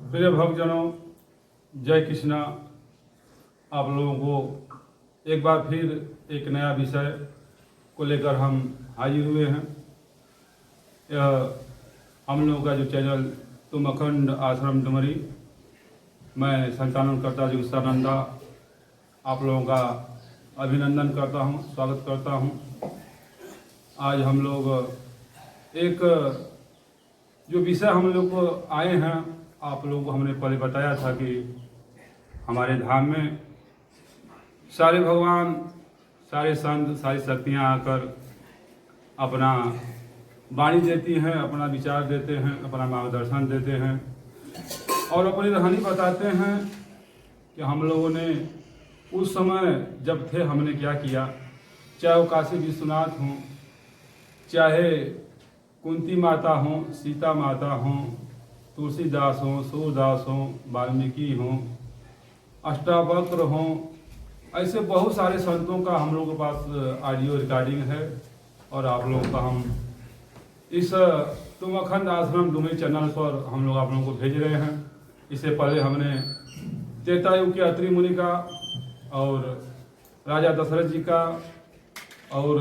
प्रिय भक्तजनों, जय कृष्णा। आप लोगों को एक बार फिर एक नया विषय को लेकर हम हाजिर हुए हैं। यह हम लोगों का जो चैनल तुम अखंड आश्रम डुमरी, मैं संचालनकर्ता जुगसानंदा आप लोगों का अभिनंदन करता हूं, स्वागत करता हूं। आज हम लोग एक जो विषय हम लोग को आए हैं, आप लोगों को हमने पहले बताया था कि हमारे धाम में सारे भगवान, सारे संत, सारी शक्तियाँ आकर अपना वाणी देती हैं, अपना विचार देते हैं, अपना मार्गदर्शन देते हैं और अपनी कहानी बताते हैं कि हम लोगों ने उस समय जब थे हमने क्या किया। चाहे वो काशी विश्वनाथ हों, चाहे कुंती माता हों, सीता माता हों, तुलसीदास हों, सूरदास हों, वाल्मीकि हों, अष्टावक्र हों, ऐसे बहुत सारे संतों का हम लोगों के पास ऑडियो रिकॉर्डिंग है और आप लोगों का हम इस तुम अखंड आश्रम डुमरी चैनल पर हम लोग आप लोगों को भेज रहे हैं। इससे पहले हमने त्रेतायुग के अत्रि मुनि का और राजा दशरथ जी का और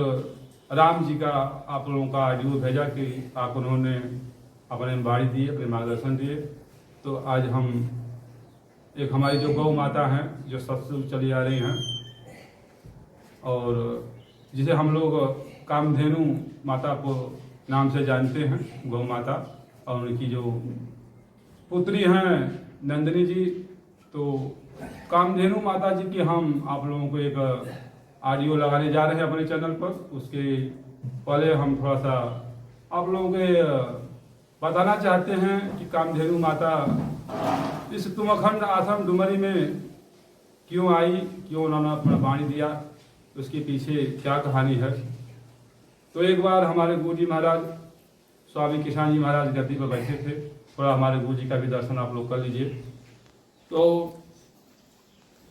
राम जी का आप लोगों का ऑडियो भेजा कि आप उन्होंने अपने वाणी दिए, अपने मार्गदर्शन दिए। तो आज हम एक हमारी जो गौ माता हैं, जो सत्सुग चली आ रही हैं और जिसे हम लोग कामधेनु माता को नाम से जानते हैं, गौ माता, और उनकी जो पुत्री हैं नंदिनी जी, तो कामधेनु माता जी की हम आप लोगों को एक ऑडियो लगाने जा रहे हैं अपने चैनल पर। उसके पहले हम थोड़ा सा आप लोगों को बताना चाहते हैं कि कामधेनु माता इस तुम अखंड आश्रम डुमरी में क्यों आई, क्यों उन्होंने अपना वाणी दिया, उसके पीछे क्या कहानी है। तो एक बार हमारे गुरु जी महाराज स्वामी किसान जी महाराज गद्दी पर बैठे थे, थोड़ा हमारे गुरु जी का भी दर्शन आप लोग कर लीजिए। तो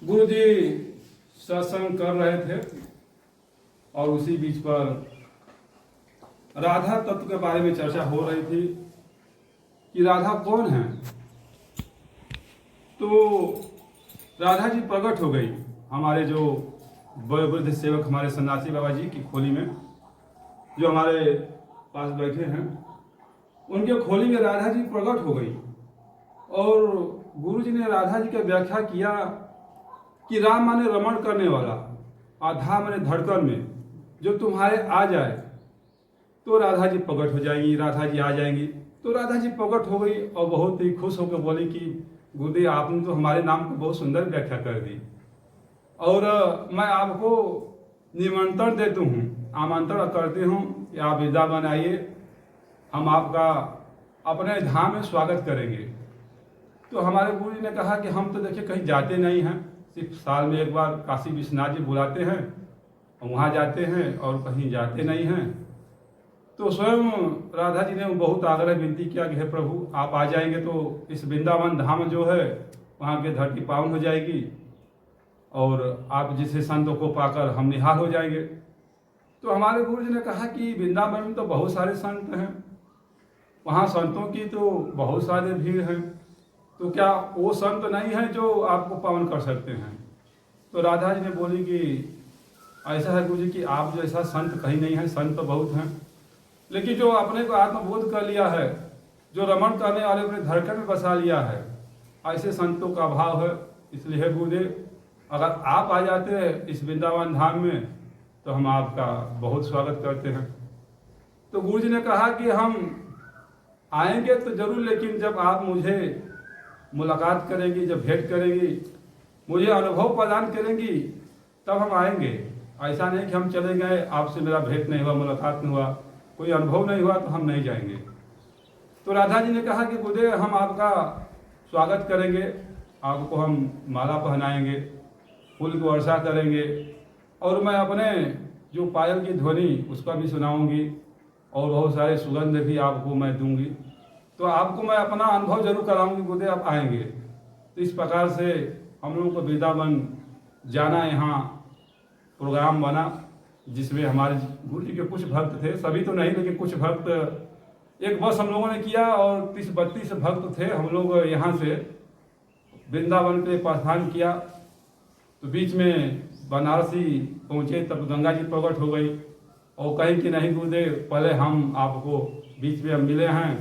गुरु जी सत्संग कर रहे थे और उसी बीच पर राधा तत्व के बारे में चर्चा हो रही थी कि राधा कौन है। तो राधा जी प्रकट हो गई हमारे जो वयोवृद्ध सेवक हमारे सन्यासी बाबा जी की खोली में, जो हमारे पास बैठे हैं, उनके खोली में राधा जी प्रकट हो गई और गुरु जी ने राधा जी का व्याख्या किया कि राम माने रमण करने वाला, आधा माने धड़कन में जो तुम्हारे आ जाए तो राधा जी प्रकट हो जाएंगी, राधा जी आ जाएंगी। तो राधा जी प्रकट हो गई और बहुत ही खुश होकर बोली कि गुरुदेव आपने तो हमारे नाम को बहुत सुंदर व्याख्या कर दी और मैं आपको निमंत्रण देती हूँ, आमंत्रण करती हूँ कि आप वृंदावन आइए, हम आपका अपने धाम में स्वागत करेंगे। तो हमारे गुरु जी ने कहा कि हम तो देखिए कहीं जाते नहीं हैं, सिर्फ साल में एक बार काशी विश्वनाथ जी बुलाते हैं और वहाँ जाते हैं और कहीं जाते नहीं हैं। तो स्वयं राधा जी ने बहुत आग्रह विनती किया कि हे प्रभु आप आ जाएंगे तो इस वृंदावन धाम जो है वहाँ की धरती पावन हो जाएगी और आप जिसे संतों को पाकर हम निहाल हो जाएंगे। तो हमारे गुरु जी ने कहा कि वृंदावन में तो बहुत सारे संत हैं, वहाँ संतों की तो बहुत सारे भीड़ हैं, तो क्या वो संत नहीं है जो आपको पावन कर सकते हैं। तो राधा जी ने बोली कि ऐसा है गुरु जी कि आप जो ऐसा संत कहीं नहीं है, संत तो बहुत हैं, लेकिन जो अपने को आत्मबोध कर लिया है, जो रमण करने वाले अपने धड़कन में बसा लिया है, ऐसे संतों का अभाव है। इसलिए है गुरुदेव अगर आप आ जाते हैं इस वृंदावन धाम में तो हम आपका बहुत स्वागत करते हैं। तो गुरु जी ने कहा कि हम आएंगे तो जरूर, लेकिन जब आप मुझे मुलाकात करेंगी, जब भेंट करेंगी, मुझे अनुभव प्रदान करेंगी, तब हम आएंगे। ऐसा नहीं कि हम चले गए, आपसे मेरा भेंट नहीं हुआ, मुलाकात नहीं हुआ, कोई अनुभव नहीं हुआ तो हम नहीं जाएंगे। तो राधा जी ने कहा कि गुरुदेव हम आपका स्वागत करेंगे, आपको हम माला पहनाएंगे, फूल की वर्षा करेंगे और मैं अपने जो पायल की ध्वनि उसका भी सुनाऊंगी और बहुत सारे सुगंध भी आपको मैं दूंगी, तो आपको मैं अपना अनुभव जरूर कराऊंगी गुरुदेव आप आएंगे। तो इस प्रकार से हम लोगों को वृंदावन जाना यहाँ प्रोग्राम बना, जिसमें हमारे गुरु जी के कुछ भक्त थे, सभी तो नहीं लेकिन कुछ भक्त एक बस हम लोगों ने किया और 30-32 भक्त थे। हम लोग यहाँ से वृंदावन के प्रस्थान किया तो बीच में बनारसी पहुँचे, तब गंगा जी प्रकट हो गई और कहीं कि नहीं गुरुदेव, पहले हम आपको बीच में हम मिले हैं,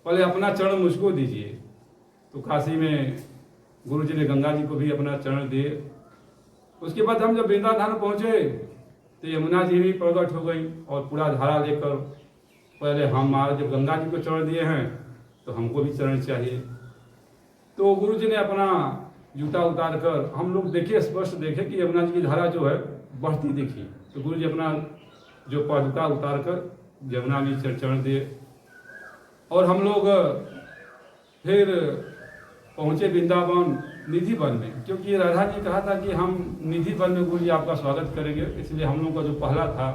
पहले अपना चरण मुझको दीजिए। तो काशी में गुरु जी ने गंगा जी को भी अपना चरण दिए। उसके बाद हम जब वृंदावन पहुँचे तो यमुना जी भी प्रकट हो गई और पूरा धारा लेकर, पहले हमारे जब गंगा जी को चरण दिए हैं तो हमको भी चरण चाहिए। तो गुरु जी ने अपना जूता उतार कर हम लोग देखे, स्पष्ट देखे कि यमुना जी की धारा जो है बढ़ती दिखी। तो गुरु जी अपना जो पादुका उतार कर यमुना में चरण दिए और हम लोग फिर पहुँचे वृंदावन निधि वन में, क्योंकि राधा जी ने कहा था कि हम निधि वन में गुरु जी आपका स्वागत करेंगे। इसलिए हम लोग का जो पहला था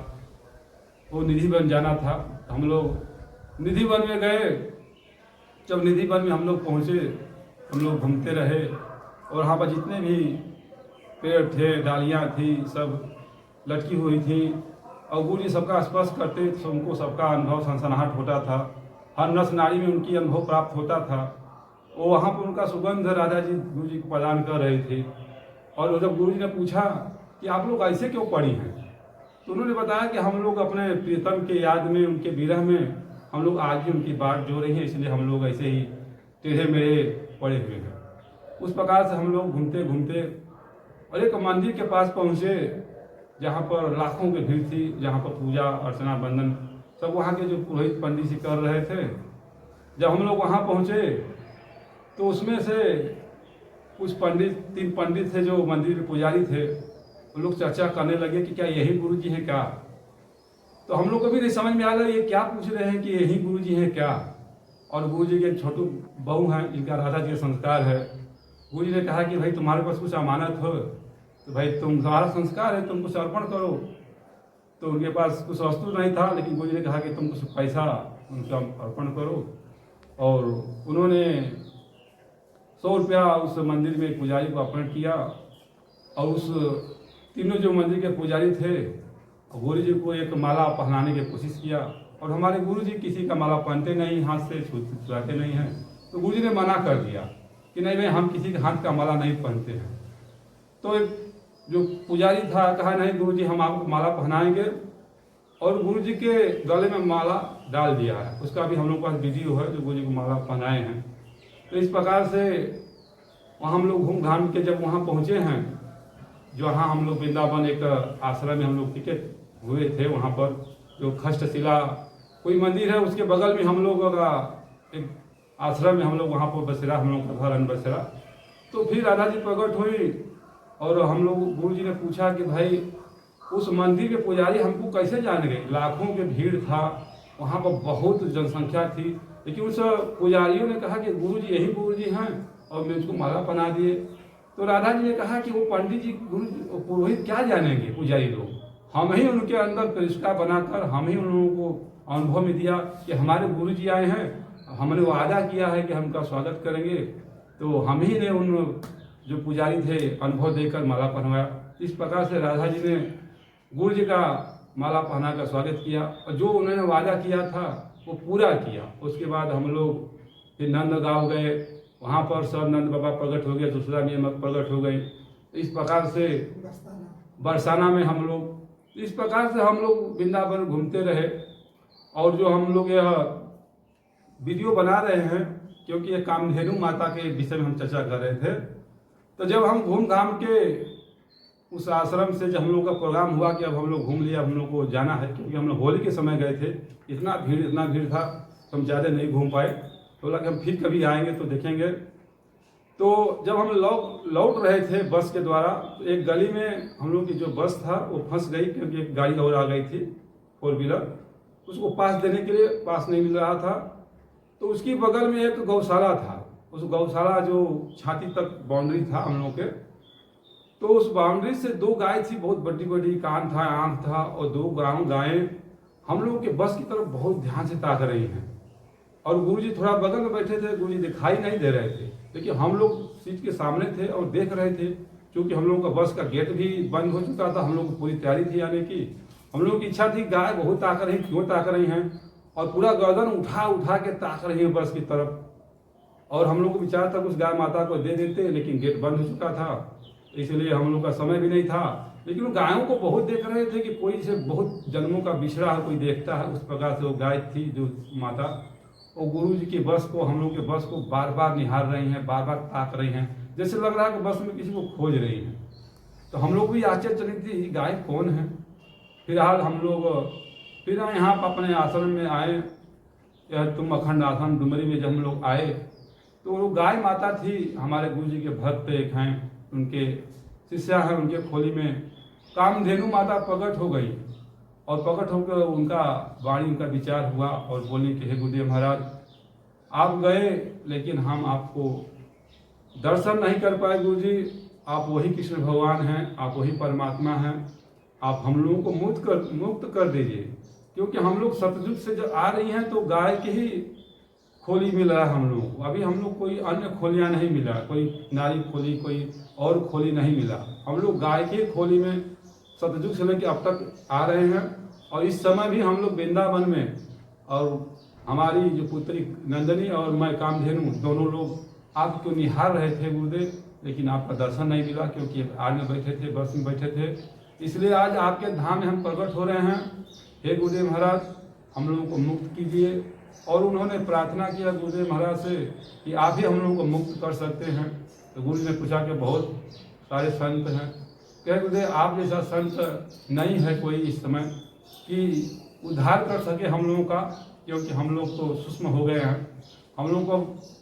वो निधि वन जाना था। हम लोग निधि वन में गए। जब निधि वन में हम लोग पहुँचे, हम लोग घूमते रहे और वहाँ पर जितने भी पेड़ थे, डालियाँ थी, सब लटकी हुई थी और गुरु जी सबका स्पर्श करते तो उनको सबका अनुभव सनसनाहट होता था, हर नस नाड़ी में उनकी अनुभव प्राप्त होता था। और वहाँ पर उनका सुगंध राधा जी गुरु जी को प्रदान कर रहे थे। और जब गुरु जी ने पूछा कि आप लोग ऐसे क्यों पड़ी हैं, तो उन्होंने बताया कि हम लोग अपने प्रियतम के याद में, उनके विरह में हम लोग आज भी उनकी बाट जो रही हैं, इसलिए हम लोग ऐसे ही टेढ़े मेढ़े पड़े हुए हैं। उस प्रकार से हम लोग घूमते घूमते और एक मंदिर के पास पहुँचे जहाँ पर लाखों की भीड़ थी, जहाँ पर पूजा अर्चना वंदन सब वहाँ के जो पुरोहित पंडित जी कर रहे थे। जब हम लोग वहाँ पहुँचे तो उसमें से कुछ पंडित, 3 पंडित थे जो मंदिर के पुजारी थे, वो लोग चर्चा करने लगे कि क्या यही गुरु जी हैं क्या। तो हम लोग को भी नहीं समझ में आ रहा ये क्या पूछ रहे हैं कि यही गुरु जी हैं क्या। और गुरु जी के छोटू बहू हैं जिनका राधा जी का संस्कार है। गुरु जी ने कहा कि भाई तुम्हारे पास कुछ अमानत हो तो भाई तुम्हारा संस्कार है, तुम कुछ अर्पण करो। तो उनके पास कुछ वस्तु नहीं था, लेकिन गुरु जी ने कहा कि तुम कुछ पैसा उनका अर्पण करो। और उन्होंने 100 रुपया उस मंदिर में पुजारी को अर्पण किया और उस तीनों जो मंदिर के पुजारी थे गुरु जी को एक माला पहनाने की कोशिश किया। और हमारे गुरु जी किसी का माला पहनते नहीं, हाथ से छुआते नहीं हैं। तो गुरु जी ने मना कर दिया कि नहीं भाई, हम किसी के हाथ का माला नहीं पहनते हैं। तो एक जो पुजारी था कहा नहीं गुरु जी, हम आपको माला पहनाएंगे। और गुरु जी के गले में माला डाल दिया है, उसका भी हम लोग के पास वीडियो है जो गुरु जी को माला पहनाए हैं। तो इस प्रकार से वहाँ हम लोग घूम घाम के जब वहाँ पहुँचे हैं, जहाँ हम लोग वृंदावन एक आश्रम में हम लोग टिकट हुए थे, वहाँ पर जो खष्टशिला कोई मंदिर है उसके बगल में हम लोग का एक आश्रम में हम लोग वहाँ पर बसेरा, हम लोग का घर अन बसेरा। तो फिर राधा जी प्रकट हुई और हम लोग गुरु जी ने पूछा कि भाई उस मंदिर के पुजारी हमको कैसे जान गए। लाखों के भीड़ था, वहाँ पर बहुत जनसंख्या थी, लेकिन उस पुजारियों ने कहा कि गुरु जी यही गुरु जी हैं और मैं उसको माला पहना दिए। तो राधा जी ने कहा कि वो पंडित जी गुरु पुरोहित क्या जानेंगे, पुजारी लोग, हम ही उनके अंदर प्रतिष्ठा बनाकर हम ही उन लोगों को अनुभव में दिया कि हमारे गुरु जी आए हैं, हमने वादा किया है कि हम उनका स्वागत करेंगे। तो हम ही ने उन जो पुजारी थे अनुभव देकर माला पहनवाया। इस प्रकार से राधा जी ने गुरु जी का माला पहना कर स्वागत किया और जो उन्होंने वादा किया था वो पूरा किया। उसके बाद हम लोग फिर नंद गांव गए, वहाँ पर सब नंद बाबा प्रकट हो गए, दूसरा नियमक प्रकट हो गए। इस प्रकार से बरसाना में हम लोग, इस प्रकार से हम लोग वृंदावन घूमते रहे। और जो हम लोग यह वीडियो बना रहे हैं क्योंकि ये कामधेनु माता के विषय में हम चर्चा कर रहे थे। तो जब हम घूम घाम के उस आश्रम से जब हम लोग का प्रोग्राम हुआ कि अब हम लोग घूम लिया, हम लोग को जाना है, क्योंकि हम लोग होली के समय गए थे, इतना भीड़ था तो हम ज़्यादा नहीं घूम पाए। तो लगा हम फिर कभी आएंगे तो देखेंगे। तो जब हम लौट रहे थे बस के द्वारा, तो एक गली में हम लोग की जो बस था वो फंस गई, क्योंकि एक गाड़ी और आ गई थी 4 व्हीलर, उसको पास देने के लिए पास नहीं मिल रहा था। तो उसकी बगल में एक गौशाला था, उस गौशाला जो छाती तक बाउंड्री था हम लोग के, तो उस बाउंड्री से 2 गाय थी, बहुत बड़ी बड़ी, कान था, आँख था, और 2 गायें हम लोग के बस की तरफ बहुत ध्यान से ताक रही हैं। और गुरुजी थोड़ा बगल में बैठे थे, गुरुजी दिखाई नहीं दे रहे थे, लेकिन हम लोग सीट के सामने थे और देख रहे थे। क्योंकि हम लोग का बस का गेट भी बंद हो चुका था, हम लोग को पूरी तैयारी थी आने की। हम लोग की इच्छा थी गाय बहुत ताक रही, क्यों ताक रही हैं। और पूरा गर्दन उठा उठा के ताक रही है बस की तरफ। और हम लोग को विचार था उस गाय माता को दे देते, लेकिन गेट बंद हो चुका था, इसलिए हम लोग का समय भी नहीं था। लेकिन गायों को बहुत देख रहे थे कि कोई से बहुत जन्मों का बिछड़ा है, कोई देखता है। उस प्रकार से वो गाय थी जो माता, वो गुरु जी के बस को, हम लोग के बस को बार बार निहार रही हैं, बार बार ताक रही हैं, जैसे लग रहा है कि बस में किसी को खोज रही हैं। तो हम लोग भी आश्चर्यचकित थी, गाय कौन है। फिलहाल हम लोग फिर यहाँ पर अपने आश्रम में आए, यह तुम अखंड आश्रम डुमरी में जब हम लोग आए तो वो गाय माता थी, हमारे गुरु जी के भक्त एक हैं, उनके शिष्या हैं, उनके खोली में कामधेनु माता प्रकट हो गई। और प्रकट होकर उनका वाणी, उनका विचार हुआ और बोलने कि हे गुरुदेव महाराज, आप गए लेकिन हम आपको दर्शन नहीं कर पाए। गुरु जी, आप वही कृष्ण भगवान हैं, आप वही परमात्मा हैं, आप हम लोगों को मुक्त कर दीजिए। क्योंकि हम लोग सतयुग से जो आ रही हैं तो गाय की ही खोली मिल रहा है हम लोगों को। अभी हम लोग कोई अन्य खोलियाँ नहीं मिला, कोई नारी खोली, कोई और खोली नहीं मिला। हम लोग गाय की खोली में सतयुग से लेकर अब तक आ रहे हैं। और इस समय भी हम लोग वृंदावन में, और हमारी जो पुत्री नंदनी और मैं कामधेनु दोनों लोग आपको निहार रहे थे गुरुदेव, लेकिन आपका दर्शन नहीं मिला क्योंकि आग में बैठे थे, बस में बैठे थे। इसलिए आज आपके धाम में हम प्रकट हो रहे हैं। हे गुरुदेव महाराज, हम लोगों को मुक्त कीजिए। और उन्होंने प्रार्थना किया गुरुदेव महाराज से कि आप ही हम लोगों को मुक्त कर सकते हैं। तो गुरु ने पूछा कि बहुत सारे संत हैं, कहे गुरुदेव आप जैसा संत नहीं है कोई इस समय कि उद्धार कर सके हम लोगों का, क्योंकि हम लोग तो सूक्ष्म हो गए हैं। हम लोगों को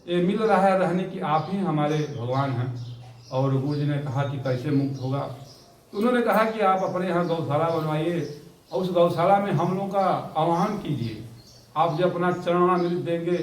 ये मिल रहा है रहने की आप ही हमारे भगवान हैं। और गुरु जी ने कहा कि कैसे मुक्त होगा। तो उन्होंने कहा कि आप अपने यहाँ गौशाला बनवाइए और उस गौशाला में हम लोगों का आह्वान कीजिए। आप जब अपना चरणामृत देंगे,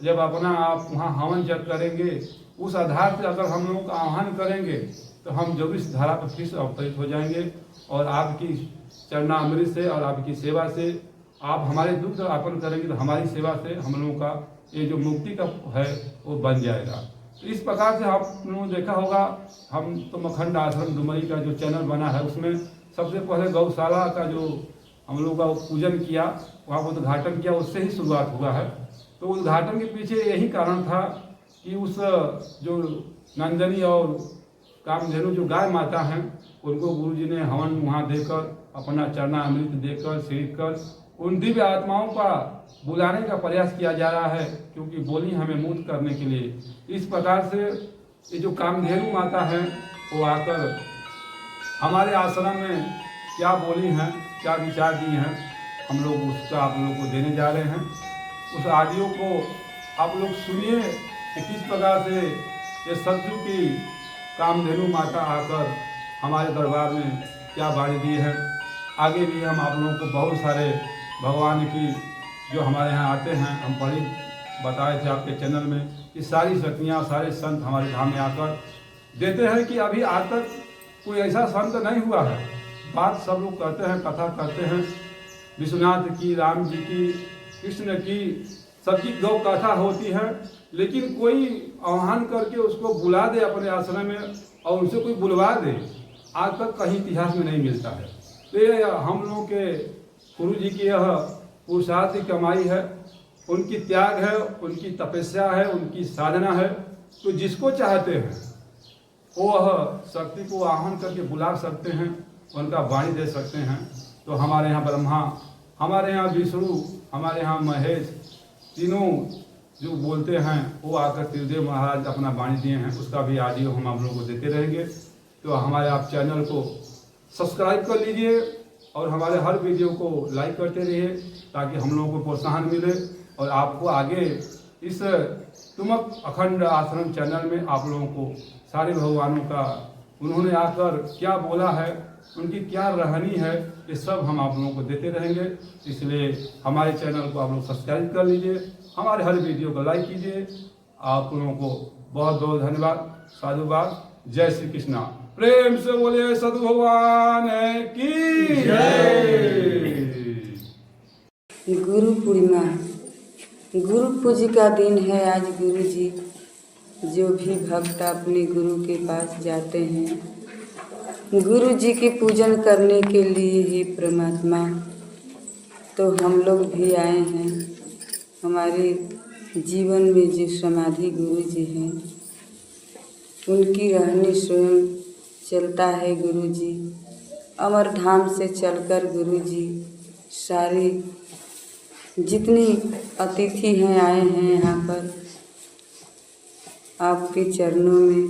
जब अपना आप वहाँ हवन जप करेंगे, उस आधार पर अगर हम लोगों का आह्वान करेंगे तो हम जो इस धारा पर फिर से अवतरित हो जाएंगे। और आपकी चरणामृत से और आपकी सेवा से आप हमारे दुख अर्पण करेंगे तो हमारी सेवा से हम लोगों का ये जो मुक्ति का है वो बन जाएगा। तो इस प्रकार से आप लोगों ने देखा होगा, हम तो अखंड आश्रम डुमरी का जो चैनल बना है उसमें सबसे पहले गौशाला का जो हम लोग का पूजन किया, वहाँ उद्घाटन किया, उससे ही शुरुआत हुआ है। तो उद्घाटन के पीछे यही कारण था कि उस जो नंदनी और कामधेनु जो गाय माता हैं उनको गुरु जी ने हवन वहाँ देकर, अपना चरणामृत देकर, सींच कर उन दिव्य आत्माओं का बुलाने का प्रयास किया जा रहा है, क्योंकि बोली हमें मुक्त करने के लिए। इस प्रकार से ये जो कामधेनु माता है वो आकर हमारे आश्रम में क्या बोली हैं, क्या विचार दी हैं, हम लोग उसका आप लोगों को देने जा रहे हैं। उस ऑडियो को आप लोग सुनिए कि किस प्रकार से ये सत्य की कामधेनु माता आकर हमारे दरबार में क्या वाणी दी है। आगे भी हम आप लोगों को बहुत सारे भगवान की जो हमारे यहाँ आते हैं, हम पढ़ी बताए थे आपके चैनल में कि सारी शक्तियाँ, सारे संत हमारे धाम में आकर देते हैं कि अभी आज तक कोई ऐसा संत नहीं हुआ है। बात सब लोग करते हैं, कथा करते हैं, विश्वनाथ की, राम जी की, कृष्ण की, सबकी गौ कथा होती है, लेकिन कोई आह्वान करके उसको बुला दे अपने आश्रम में और उनसे कोई बुलवा दे, आज तक कहीं इतिहास में नहीं मिलता है। तो ये हम लोगों के गुरु जी की यह पुरुषार्थ की कमाई है, उनकी त्याग है, उनकी तपस्या है, उनकी साधना है। तो जिसको चाहते हैं वो शक्ति को आह्वान करके बुला सकते हैं, उनका वाणी दे सकते हैं। तो हमारे यहाँ ब्रह्मा, हमारे यहाँ विष्णु, हमारे यहाँ महेश, तीनों जो बोलते हैं वो आकर त्रिदेव महाराज अपना वाणी दिए हैं, उसका भी ऑडियो हम आप लोगों को देते रहेंगे। तो हमारे आप चैनल को सब्सक्राइब कर लीजिए और हमारे हर वीडियो को लाइक करते रहिए, ताकि हम लोगों को प्रोत्साहन मिले और आपको आगे इस तुम अखंड आश्रम चैनल में आप लोगों को सारे भगवानों का उन्होंने आकर क्या बोला है, उनकी क्या रहनी है, ये सब हम आप लोगों को देते रहेंगे। इसलिए हमारे चैनल को आप लोग सब्सक्राइब कर लीजिए, हमारे हर वीडियो को लाइक कीजिए। आप लोगों को बहुत बहुत धन्यवाद, साधुवाद। जय श्री कृष्णा। प्रेम से बोले सदु भगवान की जय। गुरु पूर्णिमा, गुरु पूज का दिन है आज। गुरु जी जो भी भक्त अपने गुरु के पास जाते हैं, गुरु जी की पूजन करने के लिए ही परमात्मा तो हम लोग भी आए हैं। हमारे जीवन में जो समाधि गुरु जी हैं, उनकी रहनी स्वयं चलता है गुरु जी। अमर धाम से चलकर गुरु जी सारे जितनी अतिथि हैं आए हैं यहाँ पर आपके चरणों में।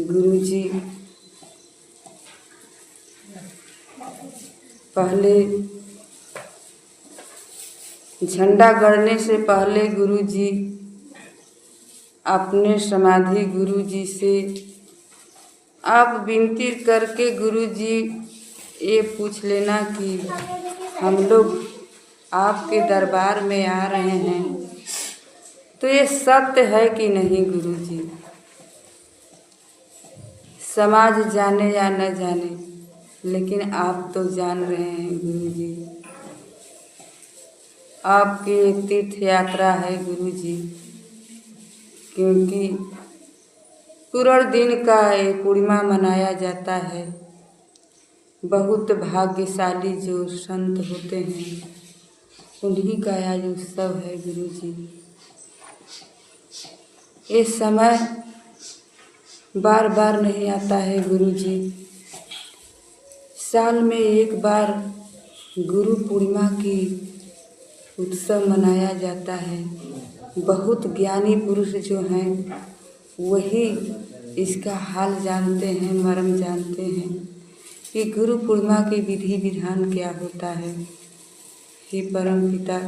गुरु जी पहले झंडा गड़ने से पहले गुरु जी अपने समाधि गुरु जी से आप विनती करके गुरु जी ये पूछ लेना कि हम लोग आपके दरबार में आ रहे हैं तो ये सत्य है कि नहीं गुरु जी। समाज जाने या न जाने, लेकिन आप तो जान रहे हैं गुरु जी। आपकी एक तीर्थ यात्रा है गुरु जी, क्योंकि पूर्ण दिन का ये पूर्णिमा मनाया जाता है। बहुत भाग्यशाली जो संत होते हैं उन्हीं का आज उत्सव है गुरु जी। ये समय बार बार नहीं आता है गुरु जी। साल में एक बार गुरु पूर्णिमा की उत्सव मनाया जाता है। बहुत ज्ञानी पुरुष जो हैं वही इसका हाल जानते हैं, मर्म जानते हैं कि गुरु पूर्णिमा की विधि विधान क्या होता है। हे परम पिता,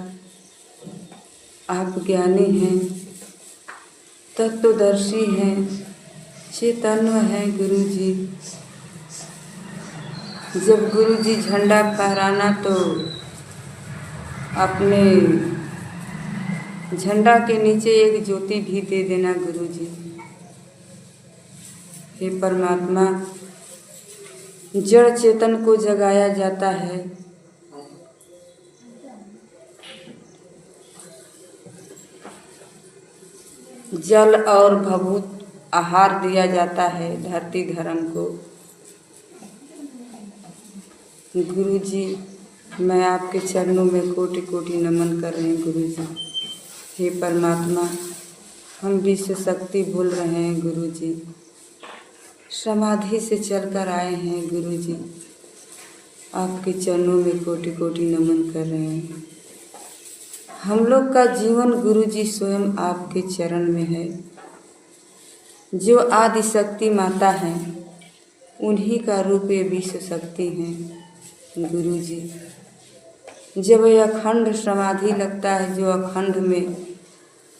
आप ज्ञानी हैं, तत्वदर्शी हैं, चैतन्य हैं गुरु जी। जब गुरु जी झंडा फहराना तो अपने झंडा के नीचे एक ज्योति भी दे देना गुरु जी। हे परमात्मा, जड़ चेतन को जगाया जाता है। जल और भभूत आहार दिया जाता है धरती धर्म को। गुरु जी, मैं आपके चरणों में कोटि कोटि नमन कर रहे हैं गुरु जी। हे परमात्मा, हम विश्व शक्ति बोल रहे हैं गुरु जी। समाधि से चलकर आए हैं गुरु जी, आपके चरणों में कोटि कोटि नमन कर रहे हैं। हम लोग का जीवन गुरु जी स्वयं आपके चरण में है। जो आदि शक्ति माता हैं उन्हीं का रूप ये विश्व शक्ति हैं गुरु जी। जब ये अखंड समाधि लगता है, जो अखंड में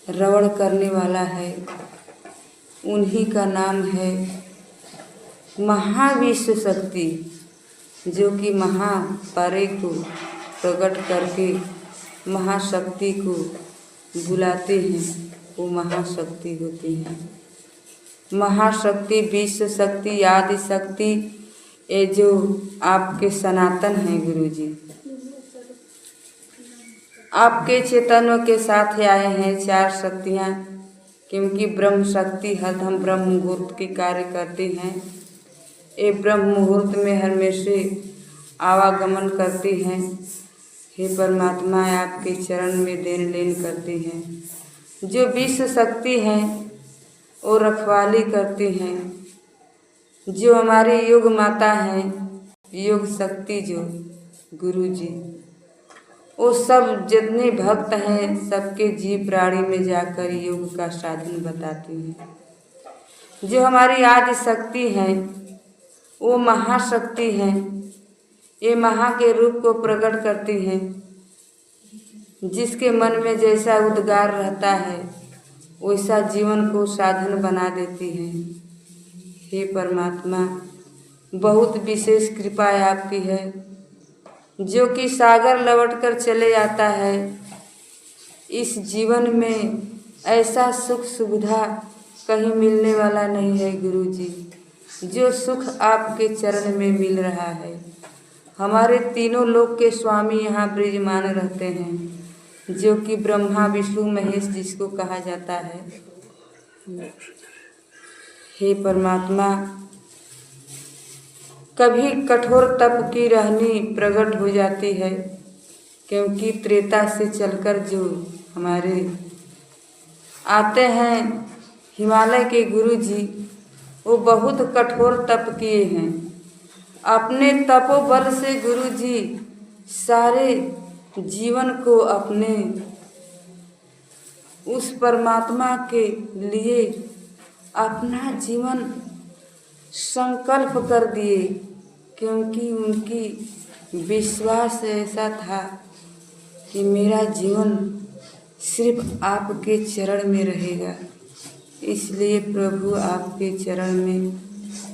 रवण करने वाला है, उन्हीं का नाम है महाविश्व शक्ति, जो कि महापरे को प्रकट करके महाशक्ति को बुलाते हैं, वो महाशक्ति होती हैं। महाशक्ति, विश्व शक्ति, आदि शक्ति, ये जो आपके सनातन हैं गुरु जी। आपके चैतन्य के साथ आए हैं चार शक्तियाँ, क्योंकि ब्रह्म शक्ति हरदम ब्रह्म मुहूर्त के कार्य करती हैं। ये ब्रह्म मुहूर्त में हमेशा आवागमन करती हैं। हे परमात्मा, आपके चरण में देन लेन करती हैं। जो विश्व शक्ति हैं वो रखवाली करती हैं। जो हमारी योग माता हैं, योग शक्ति जो गुरु जी, वो सब जितने भक्त हैं सबके जीव प्राणी में जाकर योग का साधन बताती हैं। जो हमारी आदि शक्ति हैं वो महाशक्ति हैं। ये महा के रूप को प्रकट करती हैं। जिसके मन में जैसा उद्गार रहता है वैसा जीवन को साधन बना देती हैं। हे परमात्मा, बहुत विशेष कृपा आपकी है, जो कि सागर लौट कर चले आता है। इस जीवन में ऐसा सुख सुविधा कहीं मिलने वाला नहीं है गुरु जी, जो सुख आपके चरण में मिल रहा है। हमारे तीनों लोक के स्वामी यहाँ विराजमान रहते हैं, जो कि ब्रह्मा विष्णु महेश जिसको कहा जाता है। हे परमात्मा, कभी कठोर तप की रहनी प्रकट हो जाती है, क्योंकि त्रेता से चलकर जो हमारे आते हैं हिमालय के गुरु जी, वो बहुत कठोर तप किए हैं। अपने तपोबल से गुरु जी सारे जीवन को अपने उस परमात्मा के लिए अपना जीवन संकल्प कर दिए, क्योंकि उनकी विश्वास ऐसा था कि मेरा जीवन सिर्फ आपके चरण में रहेगा। इसलिए प्रभु आपके चरण में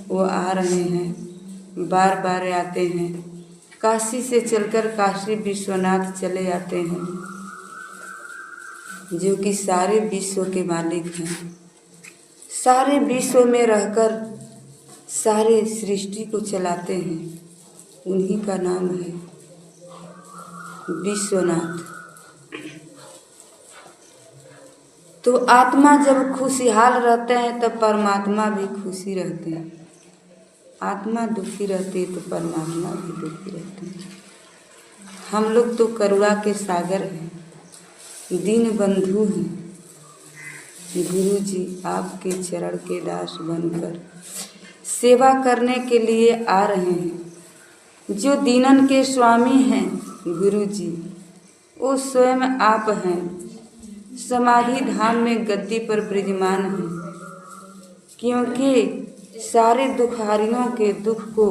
वो आ रहे हैं, बार बार आते हैं। काशी से चलकर काशी विश्वनाथ चले आते हैं, जो कि सारे विश्व के मालिक हैं। सारे विश्व में रहकर सारे सृष्टि को चलाते हैं, उन्हीं का नाम है विश्वनाथ। तो आत्मा जब खुशहाल रहते हैं तब परमात्मा भी खुशी रहते हैं। आत्मा दुखी रहती है तो परमात्मा भी दुखी रहते हैं। हम लोग तो करुणा के सागर हैं, दीन बंधु हैं। गुरु जी आपके चरण के दास बनकर सेवा करने के लिए आ रहे हैं। जो दीनन के स्वामी हैं गुरु जी, वो स्वयं आप हैं। समाधि धाम में गद्दी पर विराजमान हैं, क्योंकि सारे दुखारियों के दुख को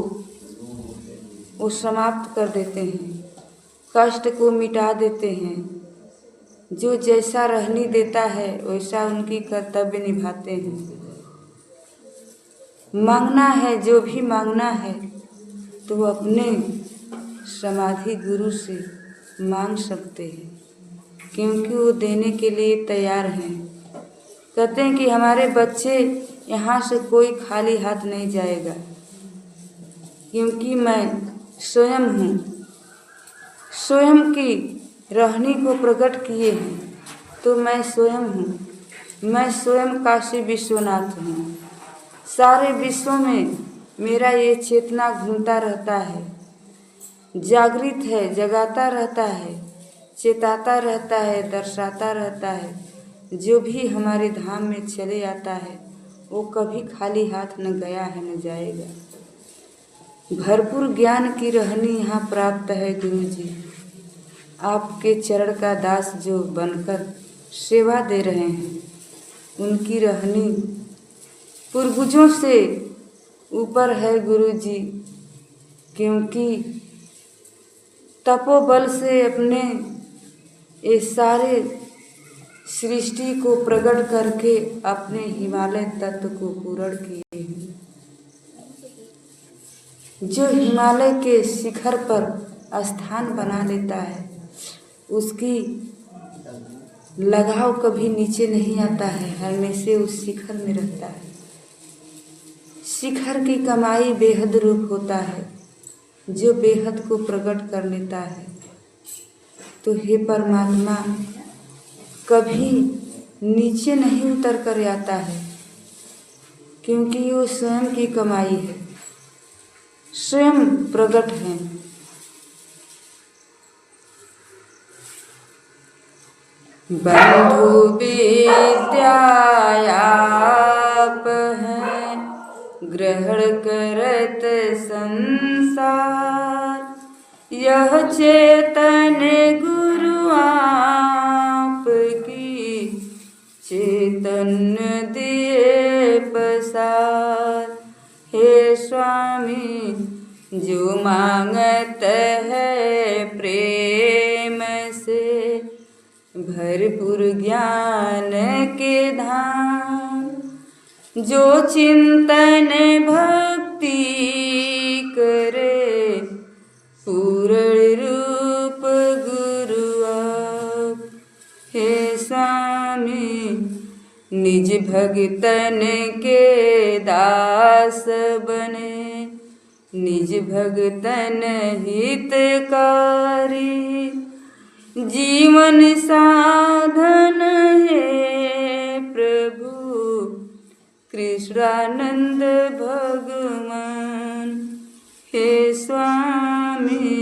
वो समाप्त कर देते हैं, कष्ट को मिटा देते हैं। जो जैसा रहनी देता है वैसा उनकी कर्तव्य निभाते हैं। मांगना है, जो भी मांगना है तो वो अपने समाधि गुरु से मांग सकते हैं, क्योंकि वो देने के लिए तैयार हैं। कहते हैं कि हमारे बच्चे यहाँ से कोई खाली हाथ नहीं जाएगा, क्योंकि मैं स्वयं हूँ। स्वयं की रहनी को प्रकट किए हैं, तो मैं स्वयं हूँ। मैं स्वयं काशी विश्वनाथ हूँ। सारे विश्व में मेरा ये चेतना घूमता रहता है, जागृत है, जगाता रहता है, चेताता रहता है, दर्शाता रहता है। जो भी हमारे धाम में चले आता है वो कभी खाली हाथ न गया है न जाएगा। भरपूर ज्ञान की रहनी यहाँ प्राप्त है। गुरु जी आपके चरण का दास जो बनकर सेवा दे रहे हैं, उनकी रहनी पूर्वजों से ऊपर है गुरु जी, क्योंकि तपोबल से अपने ये सारे सृष्टि को प्रकट करके अपने हिमालय तत्व को पूर्ण किए हैं। जो हिमालय के शिखर पर स्थान बना लेता है, उसकी लगाव कभी नीचे नहीं आता है, हमेशा उस शिखर में रहता है। शिखर की कमाई बेहद रूप होता है, जो बेहद को प्रकट कर लेता है। तो हे परमात्मा, कभी नीचे नहीं उतर कर आता है, क्योंकि वो स्वयं की कमाई है, स्वयं प्रकट है। बंधु विद्या आप हैं, ग्रहण करत संसार। यह चेतन गुरु आपकी चैतन्य दिए पसार। हे स्वामी जो मांगत है प्रेम से, भरपूर ज्ञान के धाम। जो चिंतन भक्ति करे, पूर्ण रूप गुरु आप। हे स्वामी निज भगतन के दास बने, निज भगतन हितकारी। जीवन साधन है प्रभु कृष्णानंद भगवान। हे स्वामी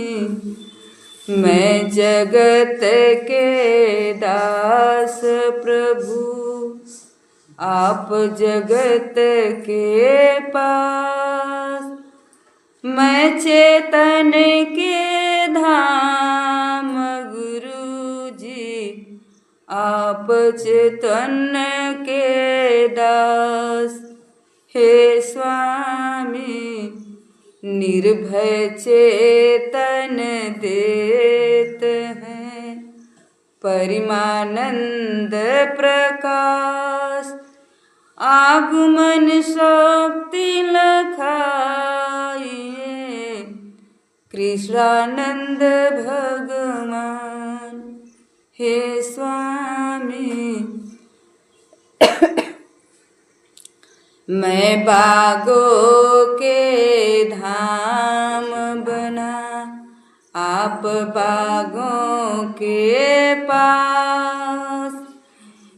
मैं जगत के दास प्रभु, आप जगत के पास। मैं चेतन के धाम गुरु जी, आप चेतन के दास। हे स्वामी निर्भय चेतन देत हैं, परिमानंद प्रकाश। आगमन शक्ति लखाइए, कृष्णानंद भगवान। हे स्वामी मैं बागों के धाम बना, आप बागों के पास।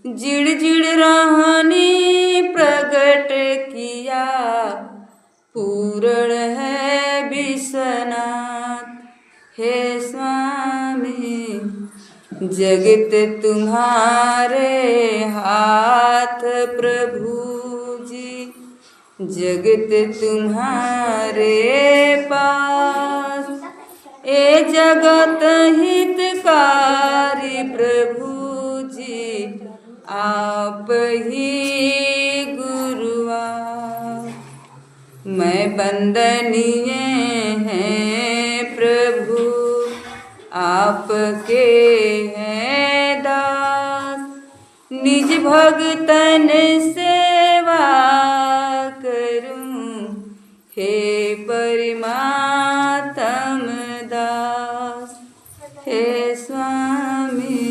जिड़ जिड़ रहनी प्रगट किया, पूर्ण है विश्वनाथ। हे स्वामी जगत तुम्हारे हाथ प्रभु जी, जगत तुम्हारे पास। ए जगत हितकारी प्रभु जी, आप ही गुरुआ। मैं वंदनीय हैं प्रभु, आपके हैं दास। निज भगतन सेवा करूं, हे परमात्म दास। हे स्वामी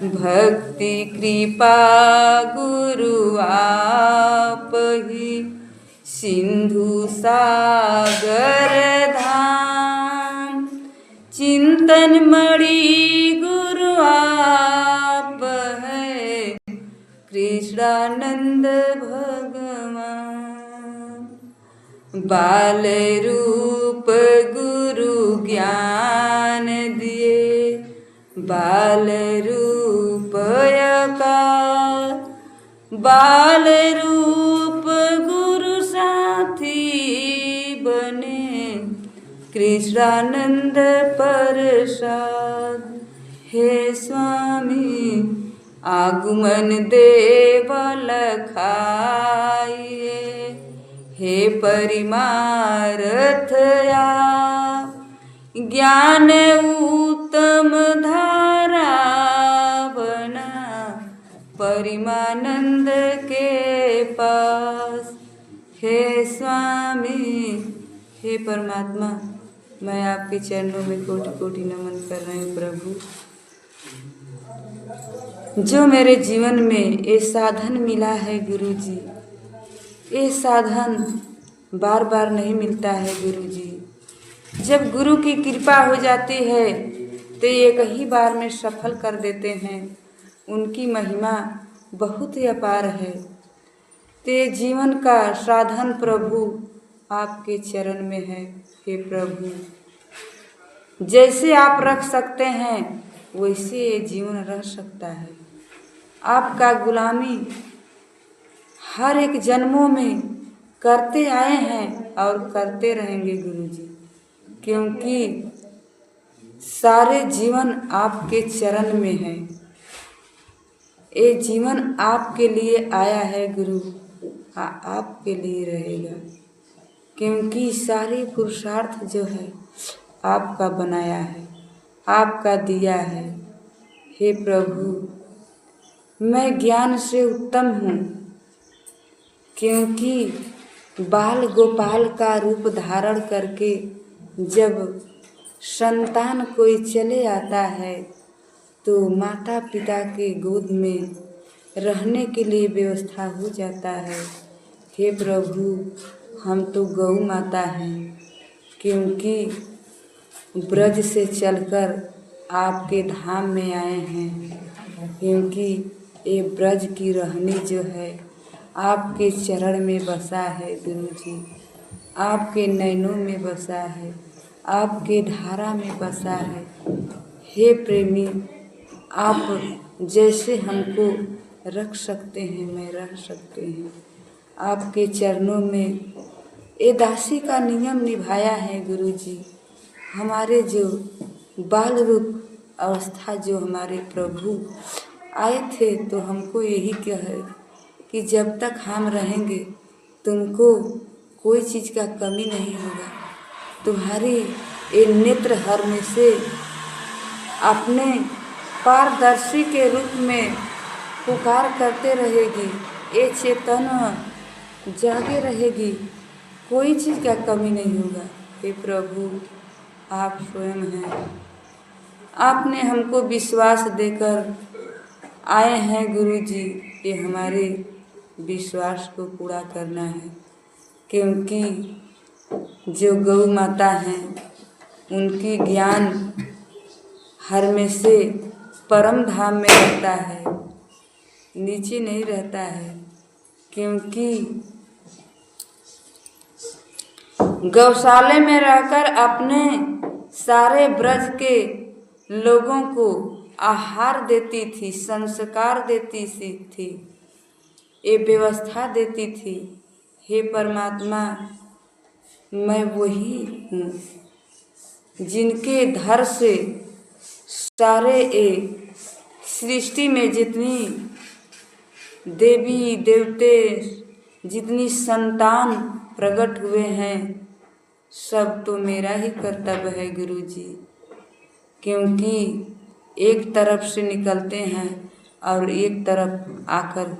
भक्ति कृपा गुरु आप ही, सिंधु सागर धाम। चिंतन मणि गुरु आप है, कृष्णानंद भगवान। बाल रूप गुरु ज्ञान दिए, बाल रूप आकार। बाल रूप गुरु साथी बने, कृष्णानंद प्रसाद। हे स्वामी आगमन देव लखाइए, हे परिमार्थ आप। ज्ञान उत्तम धारा बना, परिमानंद के पास। हे स्वामी हे परमात्मा मैं आपके चरणों में कोटि कोटि नमन कर रही हूँ प्रभु। जो मेरे जीवन में ये साधन मिला है गुरु जी, ये साधन बार बार नहीं मिलता है गुरु जी। जब गुरु की कृपा हो जाती है तो एक ही बार में सफल कर देते हैं। उनकी महिमा बहुत ही अपार है। ते जीवन का साधन प्रभु आपके चरण में है। हे प्रभु जैसे आप रख सकते हैं वैसे ये जीवन रह सकता है। आपका गुलामी हर एक जन्मों में करते आए हैं और करते रहेंगे गुरु जी, क्योंकि सारे जीवन आपके चरण में है। ये जीवन आपके लिए आया है गुरु, आपके लिए रहेगा, क्योंकि सारे पुरुषार्थ जो है आपका बनाया है, आपका दिया है। हे प्रभु मैं ज्ञान से उत्तम हूँ, क्योंकि बाल गोपाल का रूप धारण करके जब संतान कोई चले आता है तो माता पिता के गोद में रहने के लिए व्यवस्था हो जाता है। हे प्रभु हम तो गौ माता हैं, क्योंकि ब्रज से चलकर आपके धाम में आए हैं, क्योंकि ये ब्रज की रहनी जो है आपके चरण में बसा है गुरु जी, आपके नैनों में बसा है। आपके धारा में बसा है। हे प्रेमी, आप जैसे हमको रख सकते हैं मैं रह सकते हैं। आपके चरणों में ये दासी का नियम निभाया है गुरुजी। हमारे जो बाल रूप अवस्था जो हमारे प्रभु आए थे तो हमको यही कहे कि जब तक हम रहेंगे तुमको कोई चीज़ का कमी नहीं होगा। तुम्हारी ये नेत्र हर में से अपने पारदर्शी के रूप में पुकार करते रहेगी। ये चेतना जागे रहेगी, कोई चीज़ का कमी नहीं होगा। हे प्रभु, आप स्वयं हैं। आपने हमको विश्वास देकर आए हैं गुरुजी। ये हमारे विश्वास को पूरा करना है, क्योंकि जो गौ माता हैं उनकी ज्ञान हर में से परम धाम में रहता है, नीचे नहीं रहता है। क्योंकि गौशाले में रहकर अपने सारे ब्रज के लोगों को आहार देती थी, संस्कार देती थी, ये व्यवस्था देती थी। हे परमात्मा, मैं वही हूँ जिनके धर से सारे सृष्टि में जितनी देवी देवते, जितनी संतान प्रकट हुए हैं, सब तो मेरा ही कर्तव्य है गुरुजी। क्योंकि एक तरफ से निकलते हैं और एक तरफ आकर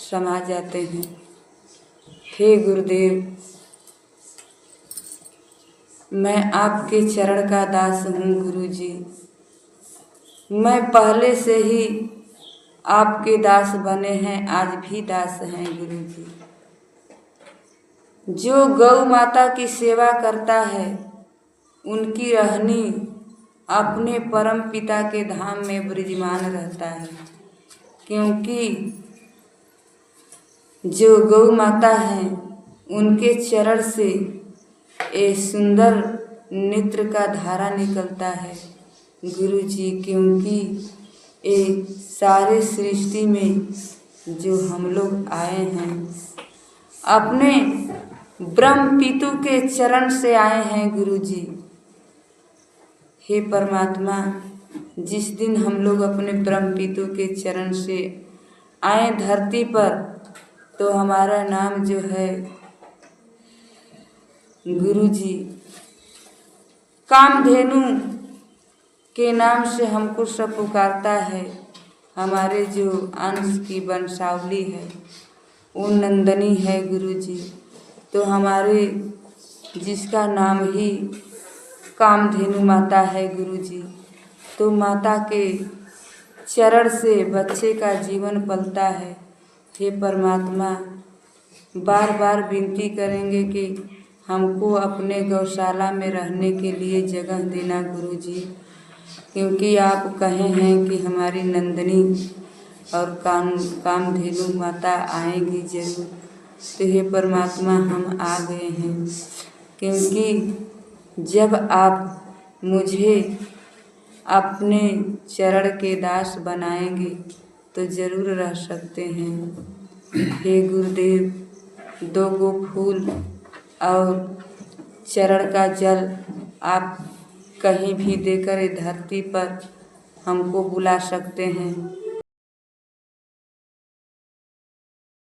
समा जाते हैं। हे गुरुदेव, मैं आपके चरण का दास हूँ गुरुजी। मैं पहले से ही आपके दास बने हैं, आज भी दास हैं गुरुजी। जो गौ माता की सेवा करता है उनकी रहनी अपने परम पिता के धाम में विराजमान रहता है। क्योंकि जो गौ माता है उनके चरण से एक सुंदर नेत्र का धारा निकलता है गुरुजी। क्योंकि एक सारे सृष्टि में जो हम लोग आए हैं अपने ब्रह्म पितु के चरण से आए हैं गुरुजी। हे परमात्मा, जिस दिन हम लोग अपने ब्रह्म पितु के चरण से आए धरती पर, तो हमारा नाम जो है गुरुजी कामधेनु के नाम से हमको सब पुकारता है। हमारे जो अंश की वंशावली है वो नंदनी है गुरुजी। तो हमारे जिसका नाम ही कामधेनु माता है गुरुजी, तो माता के चरण से बच्चे का जीवन पलता है। हे परमात्मा, बार बार विनती करेंगे कि हमको अपने गौशाला में रहने के लिए जगह देना गुरुजी। क्योंकि आप कहे हैं कि हमारी नंदनी और कामधेनु माता आएंगी जरूर। तो हे परमात्मा, हम आ गए हैं। क्योंकि जब आप मुझे अपने चरण के दास बनाएंगे तो ज़रूर रह सकते हैं। हे गुरुदेव, 2 गो फूल और चरण का जल आप कहीं भी देकर धरती पर हमको बुला सकते हैं।